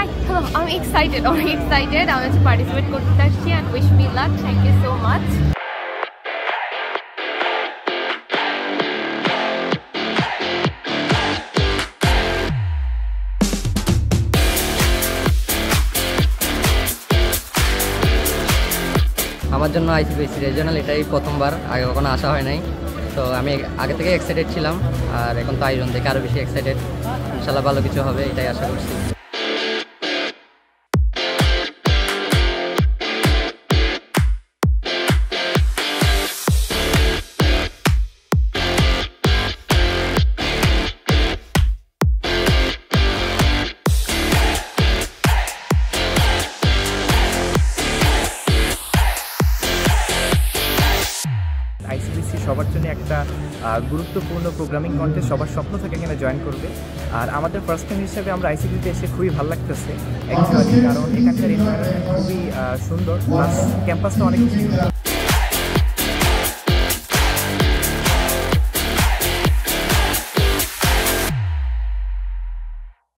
Hi, hello. I'm excited. I'm excited. I want to participate করতে আসছি and wish me luck. Thank you so much. আমার জন্য আইসিবিএসসি regional এটাই প্রথমবার, আগে কখনো আসা হয় নাই। তো আমি আগে থেকে এক্সাইটেড ছিলাম, আর এখন তো আয়োজন দেখে আরও বেশি এক্সাইটেড। ইনশাল্লাহ ভালো কিছু হবে, এটাই আশা করছি। আইসিবিএসসি সবার জন্য একটা গুরুত্বপূর্ণ প্রোগ্রামিং কন্টেস্ট, সবার স্বপ্ন থেকে এখানে জয়েন করবে। আর আমাদের ফার্স্ট টাইম হিসেবে আমরা আইসিবিতে এসে খুবই ভালো লাগতেছে অ্যাকচুয়ালি, কারণ এখানকার এনভায়রনমেন্ট খুবই সুন্দর, প্লাস ক্যাম্পাসটা অনেক